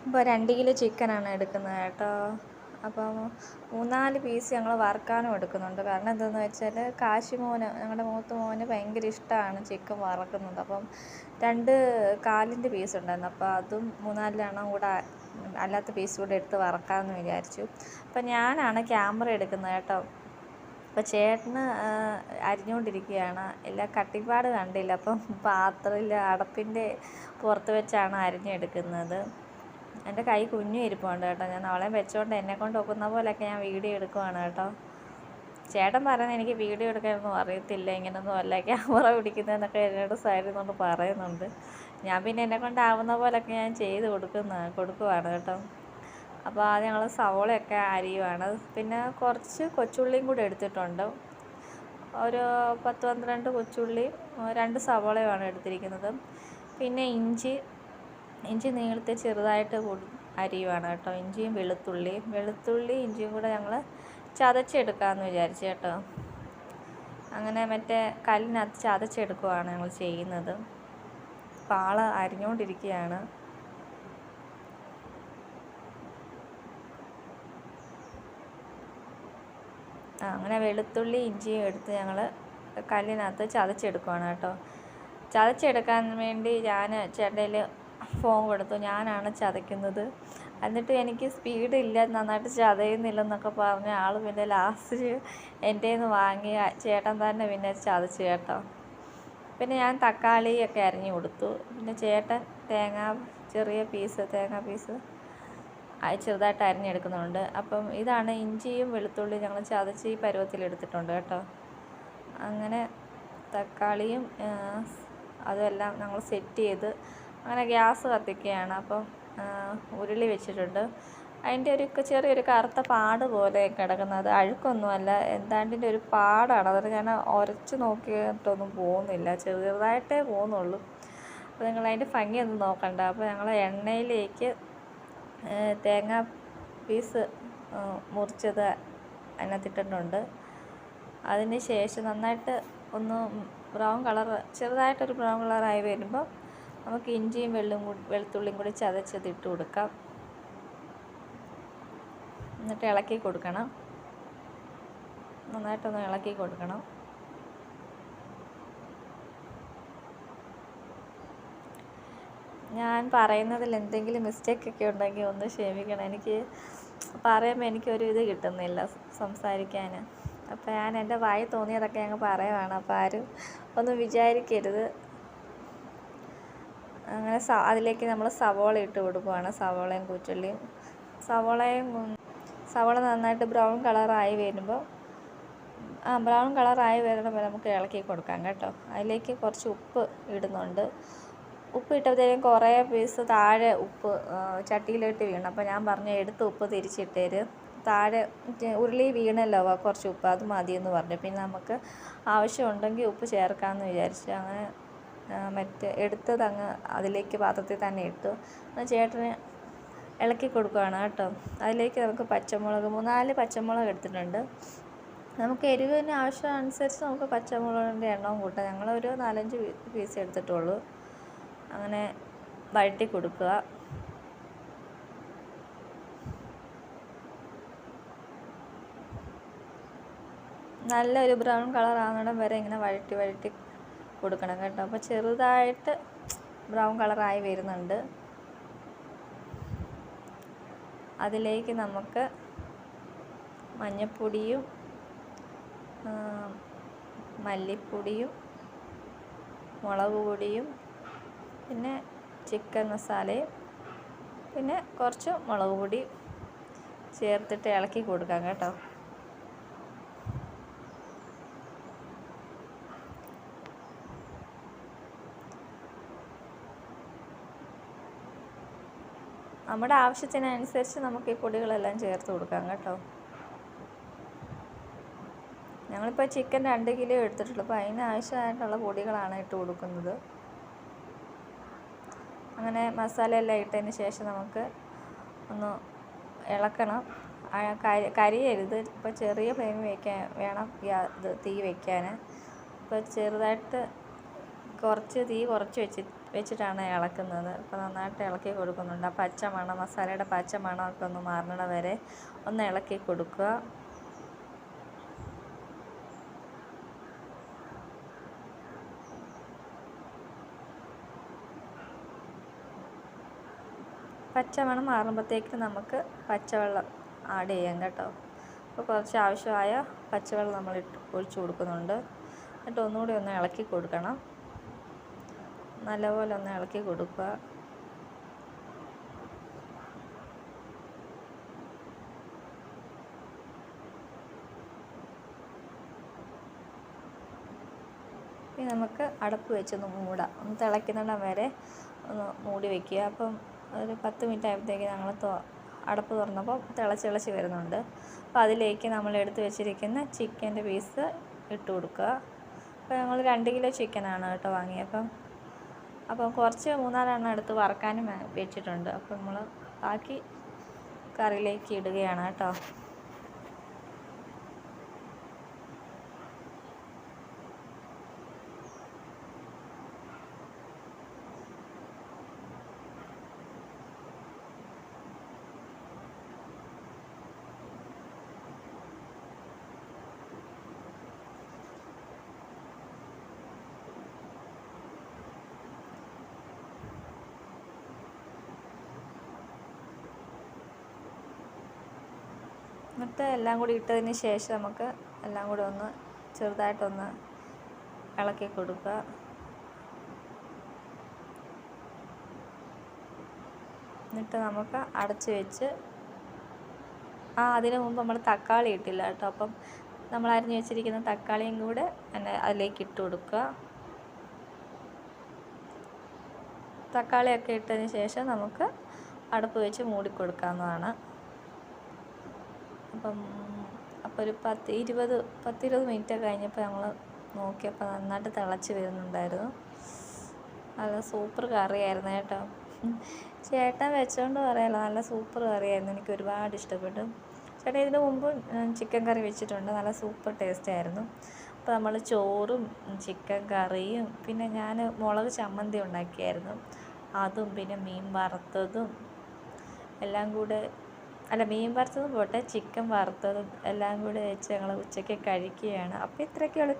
ഇപ്പോൾ 2 കിലോ ചിക്കനാണ് എടുക്കുന്നത് കേട്ടോ. അപ്പം 3-4 പീസ് ഞങ്ങൾ വറുക്കാനും എടുക്കുന്നുണ്ട്. കാരണം എന്താണെന്ന് വെച്ചാൽ കാശിമോന്, ഞങ്ങളുടെ മൂത്ത മോന് ഭയങ്കര ഇഷ്ടമാണ് ചിക്കൻ വറക്കുന്നത്. അപ്പം 2 കാലിൻ്റെ പീസ് ഉണ്ടായിരുന്നു. അപ്പോൾ അതും 3-4 എണ്ണം കൂടെ അല്ലാത്ത പീസ് കൂടെ എടുത്ത് വറക്കാമെന്ന് വിചാരിച്ചു. അപ്പം ഞാനാണ് ക്യാമറ എടുക്കുന്നത് കേട്ടോ. അപ്പോൾ ചേട്ടന് അരിഞ്ഞുകൊണ്ടിരിക്കുകയാണ്. എല്ലാം കട്ടിപ്പാട് കണ്ടില്ല. അപ്പം പാത്രത്തിൽ അടപ്പിൻ്റെ പുറത്ത് വെച്ചാണ് അരിഞ്ഞെടുക്കുന്നത്. എൻ്റെ കൈ കുഞ്ഞും ഇരിപ്പുണ്ട് കേട്ടോ. ഞാൻ അവളെ വെച്ചുകൊണ്ട് എന്നെക്കൊണ്ട് ഒക്കുന്ന പോലെയൊക്കെ ഞാൻ വീഡിയോ എടുക്കുവാണ് കേട്ടോ. ചേട്ടൻ പറയുന്നത് എനിക്ക് വീഡിയോ എടുക്കാനൊന്നും അറിയത്തില്ല, ഇങ്ങനൊന്നും അല്ല ക്യാമറ പിടിക്കുന്നതെന്നൊക്കെ എന്നോട് സൈഡിൽ നിന്നുകൊണ്ട് പറയുന്നുണ്ട്. ഞാൻ പിന്നെ എന്നെക്കൊണ്ടാവുന്ന പോലെയൊക്കെ ഞാൻ ചെയ്ത് കൊടുക്കുവാണ് കേട്ടോ. അപ്പോൾ ആദ്യം ഞങ്ങൾ സവോളയൊക്കെ അരിയുവാണ്. പിന്നെ കുറച്ച് കൊച്ചുള്ളിയും കൂടെ എടുത്തിട്ടുണ്ട്. ഒരു 10-12 കൊച്ചുള്ളിയും 2 സവോളയുമാണ് എടുത്തിരിക്കുന്നത്. പിന്നെ ഇഞ്ചി നീളത്തിൽ ചെറുതായിട്ട് അരിയുവാണ് കേട്ടോ. ഇഞ്ചിയും വെളുത്തുള്ളി ഇഞ്ചിയും കൂടെ ഞങ്ങൾ ചതച്ചെടുക്കാമെന്ന് വിചാരിച്ചു കേട്ടോ. അങ്ങനെ മറ്റേ കല്ലിനകത്ത് ചതച്ചെടുക്കുകയാണ് ഞങ്ങൾ ചെയ്യുന്നത്. പാള അരിഞ്ഞുകൊണ്ടിരിക്കുകയാണ്. അങ്ങനെ വെളുത്തുള്ളി ഇഞ്ചിയും എടുത്ത് ഞങ്ങൾ കല്ലിനകത്ത് ചതച്ചെടുക്കുകയാണ് കേട്ടോ. ചതച്ചെടുക്കാൻ വേണ്ടി ഞാൻ ചേട്ടയിൽ ഫോൺ കൊടുത്തു. ഞാനാണ് ചതയ്ക്കുന്നത്. എന്നിട്ട് എനിക്ക് സ്പീഡില്ല, നന്നായിട്ട് ചതയുന്നില്ലെന്നൊക്കെ പറഞ്ഞ് ആൾ പിന്നെ ലാസ്റ്റ് എൻ്റെ നിന്ന് വാങ്ങി ചേട്ടൻ തന്നെ പിന്നെ ചതച്ച് കേട്ടോ. പിന്നെ ഞാൻ തക്കാളിയൊക്കെ അരിഞ്ഞു കൊടുത്തു. പിന്നെ ചേട്ടൻ ചെറിയ തേങ്ങ പീസ് ചെറുതായിട്ട് അരിഞ്ഞെടുക്കുന്നുണ്ട്. അപ്പം ഇതാണ് ഇഞ്ചിയും വെളുത്തുള്ളിയും ഞങ്ങൾ ചതച്ച് ഈ പരുവത്തിലെടുത്തിട്ടുണ്ട് കേട്ടോ. അങ്ങനെ തക്കാളിയും അതെല്ലാം ഞങ്ങൾ സെറ്റ് ചെയ്ത് അങ്ങനെ ഗ്യാസ് കത്തിക്കുകയാണ്. അപ്പം ഉരുളി വെച്ചിട്ടുണ്ട്. അതിൻ്റെ ചെറിയൊരു കറുത്ത പാട് പോലെ കിടക്കുന്നത്, അഴുക്കൊന്നുമല്ല, എന്താണ്ടിൻ്റെ ഒരു പാടാണ്. അതൊരു ഞാൻ ഉരച്ച് നോക്കിയിട്ടൊന്നും പോകുന്നില്ല, ചെറുതായിട്ടേ പോകുന്നുള്ളൂ. അപ്പോൾ നിങ്ങൾ അതിൻ്റെ ഭംഗിയൊന്നും നോക്കണ്ട. അപ്പോൾ ഞങ്ങൾ എണ്ണയിലേക്ക് തേങ്ങ പീസ് മുറിച്ചത് അതിനകത്തിട്ടിട്ടുണ്ട്. അതിന് ശേഷം നന്നായിട്ട് ഒന്ന് ചെറുതായിട്ടൊരു ബ്രൗൺ കളറായി വരുമ്പോൾ നമുക്ക് ഇഞ്ചിയും വെളുത്തുള്ളിയും കൂടി ചതച്ചതിട്ട് കൊടുക്കാം. എന്നിട്ട് ഇളക്കി കൊടുക്കണം. നന്നായിട്ടൊന്ന് ഇളക്കി കൊടുക്കണം. ഞാൻ പറയുന്നതിൽ എന്തെങ്കിലും മിസ്റ്റേക്കൊക്കെ ഉണ്ടെങ്കിൽ ഒന്ന് ക്ഷമിക്കണം. എനിക്ക് പറയുമ്പോൾ എനിക്കൊരു ഇത് കിട്ടുന്നില്ല സംസാരിക്കാൻ. അപ്പോൾ ഞാൻ എൻ്റെ വായി തോന്നിയതൊക്കെ ഞങ്ങൾ പറയുവാണ്. അപ്പോൾ ആരും ഒന്നും വിചാരിക്കരുത്. അങ്ങനെ അതിലേക്ക് നമ്മൾ സവോള ഇട്ട് കൊടുക്കുവാണ്. സവോളയും കൊച്ചുള്ളിയും. സവോള നന്നായിട്ട് ബ്രൗൺ കളറായി വരുമ്പോൾ നമുക്ക് ഇളക്കി കൊടുക്കാം കേട്ടോ. അതിലേക്ക് കുറച്ച് ഉപ്പ് ഇടുന്നുണ്ട്. ഉപ്പ് ഇട്ടപ്പോഴത്തേക്കും കുറേ പീസ് താഴെ ഉപ്പ് ചട്ടിയിലോട്ട് വീണു. അപ്പോൾ ഞാൻ പറഞ്ഞു എടുത്ത് ഉപ്പ് തിരിച്ചിട്ടേര്, താഴെ ഉരുളി വീണല്ലോ കുറച്ച് ഉപ്പ്, അത് മതിയെന്ന് പറഞ്ഞു. പിന്നെ നമുക്ക് ആവശ്യമുണ്ടെങ്കിൽ ഉപ്പ് ചേർക്കാമെന്ന് വിചാരിച്ചു. അങ്ങനെ എടുത്തത് അങ്ങ് അതിലേക്ക് പാത്രത്തിൽ തന്നെ ഇട്ടു. ചേട്ടന് ഇളക്കി കൊടുക്കുകയാണ് കേട്ടോ. അതിലേക്ക് നമുക്ക് പച്ചമുളക് 3-4 പച്ചമുളക് എടുത്തിട്ടുണ്ട്. നമുക്ക് എരിവിന് ആവശ്യമനുസരിച്ച് നമുക്ക് പച്ചമുളകിൻ്റെ എണ്ണവും കൂട്ടാം. ഞങ്ങളൊരു 4-5 പീസ് എടുത്തിട്ടുള്ളൂ. അങ്ങനെ വഴറ്റി കൊടുക്കുക. നല്ലൊരു ബ്രൗൺ കളർ ആകുന്നിടം വരെ ഇങ്ങനെ വഴറ്റി കൊടുക്കണം കേട്ടോ. അപ്പോൾ ചെറുതായിട്ട് ബ്രൗൺ കളറായി വരുന്നുണ്ട്. അതിലേക്ക് നമുക്ക് മഞ്ഞൾപ്പൊടിയും മല്ലിപ്പൊടിയും മുളക് പൊടിയും പിന്നെ ചിക്കൻ മസാലയും പിന്നെ കുറച്ച് മുളക് പൊടി ചേർത്തിട്ട് ഇളക്കി കൊടുക്കാം കേട്ടോ. നമ്മുടെ ആവശ്യത്തിനനുസരിച്ച് നമുക്ക് ഈ പൊടികളെല്ലാം ചേർത്ത് കൊടുക്കാം കേട്ടോ. ഞങ്ങളിപ്പോൾ ചിക്കൻ 2 കിലോ എടുത്തിട്ടുള്ളൂ. അപ്പോൾ അതിനാവശ്യമായിട്ടുള്ള പൊടികളാണ് ഇട്ട് കൊടുക്കുന്നത്. അങ്ങനെ മസാലയെല്ലാം ഇട്ടതിന് ശേഷം നമുക്ക് ഒന്ന് ഇളക്കണം. കരിയരുത്. ഇപ്പോൾ ചെറിയ ഫ്ലെയിം വേണം തീ വയ്ക്കാൻ. ഇപ്പോൾ ചെറുതായിട്ട് തീ കുറച്ച് വെച്ച് വെച്ചിട്ടാണ് ഇളക്കുന്നത്. അപ്പോൾ നന്നായിട്ട് ഇളക്കി കൊടുക്കുന്നുണ്ട്. ആ പച്ചമണം, മസാലയുടെ പച്ചമണമൊക്കെ ഒന്ന് മാറണ വരെ ഒന്ന് ഇളക്കി കൊടുക്കുക. പച്ചമണം മാറുമ്പോഴത്തേക്ക് നമുക്ക് പച്ചവെള്ളം ആഡ് ചെയ്യാം കേട്ടോ. അപ്പോൾ കുറച്ച് ആവശ്യമായ പച്ചവെള്ളം നമ്മൾ ഒഴിച്ച് കൊടുക്കുന്നുണ്ട്. എന്നിട്ട് ഒന്നുകൂടി ഒന്ന് ഇളക്കി കൊടുക്കണം. നല്ലപോലെ ഒന്ന് ഇളക്കി കൊടുക്കുക. ഇനി നമുക്ക് അടപ്പ് വെച്ചൊന്ന് മൂടാം. ഒന്ന് തിളയ്ക്കുന്നിടം വരെ ഒന്ന് മൂടി വയ്ക്കുക. അപ്പം ഒരു 10 മിനിറ്റ് ആയപ്പോഴത്തേക്ക് ഞങ്ങൾ അടപ്പ് തുറന്നപ്പോൾ തിളച്ച് വരുന്നുണ്ട്. അപ്പോൾ അതിലേക്ക് നമ്മൾ എടുത്ത് വെച്ചിരിക്കുന്ന ചിക്കൻ്റെ പീസ് ഇട്ട് കൊടുക്കുക. അപ്പോൾ ഞങ്ങൾ 2 കിലോ ചിക്കനാണ് കേട്ടോ വാങ്ങിയത്. അപ്പം കുറച്ച് 3-4 എണ്ണം എടുത്ത് വറക്കാനും വെച്ചിട്ടുണ്ട്. അപ്പോൾ നമ്മൾ ബാക്കി കറിയിലേക്ക് ഇടുകയാണ് കേട്ടോ. എന്നിട്ട് എല്ലാം കൂടി ഇട്ടതിന് ശേഷം നമുക്ക് എല്ലാം കൂടി ഒന്ന് ചെറുതായിട്ടൊന്ന് ഇളക്കി കൊടുക്കുക. എന്നിട്ട് നമുക്ക് അടച്ച് വെച്ച് അതിന് മുമ്പ് നമ്മൾ തക്കാളി ഇട്ടില്ല കേട്ടോ. അപ്പം നമ്മൾ അരിഞ്ഞ് വെച്ചിരിക്കുന്ന തക്കാളിയും കൂടെ അതിലേക്ക് ഇട്ട് കൊടുക്കുക. തക്കാളിയൊക്കെ ഇട്ടതിന് ശേഷം നമുക്ക് അടപ്പ് വെച്ച് മൂടിക്കൊടുക്കാവുന്നതാണ്. അപ്പോൾ ഒരു 10-20 മിനിറ്റ് കഴിഞ്ഞപ്പോൾ ഞങ്ങൾ നോക്കിയപ്പോൾ നന്നായിട്ട് തിളച്ച് വരുന്നുണ്ടായിരുന്നു. നല്ല സൂപ്പർ കറിയായിരുന്നു കേട്ടോ. ചേട്ടൻ വെച്ചോണ്ട് പറയാമല്ലോ, നല്ല സൂപ്പർ കറിയായിരുന്നു. എനിക്ക് ഒരുപാട് ഇഷ്ടപ്പെട്ടു. ചേട്ടൻ ഇതിന് മുമ്പ് ചിക്കൻ കറി വെച്ചിട്ടുണ്ട്. നല്ല സൂപ്പർ ടേസ്റ്റ് ആയിരുന്നു. അപ്പോൾ നമ്മൾ ചോറും ചിക്കൻ കറിയും പിന്നെ ഞാൻ മുളക് ചമ്മന്തി ഉണ്ടാക്കിയായിരുന്നു. അതും പിന്നെ മീൻ വറുത്തതും എല്ലാം കൂടെ, മീൻ വറുത്തതും പോട്ടെ, ചിക്കൻ വറുത്തതും എല്ലാം കൂടെ വെച്ച് ഞങ്ങൾ ഉച്ചയ്ക്ക് കഴിക്കുകയാണ്. അപ്പോൾ ഇത്രയൊക്കെയുള്ളൂ.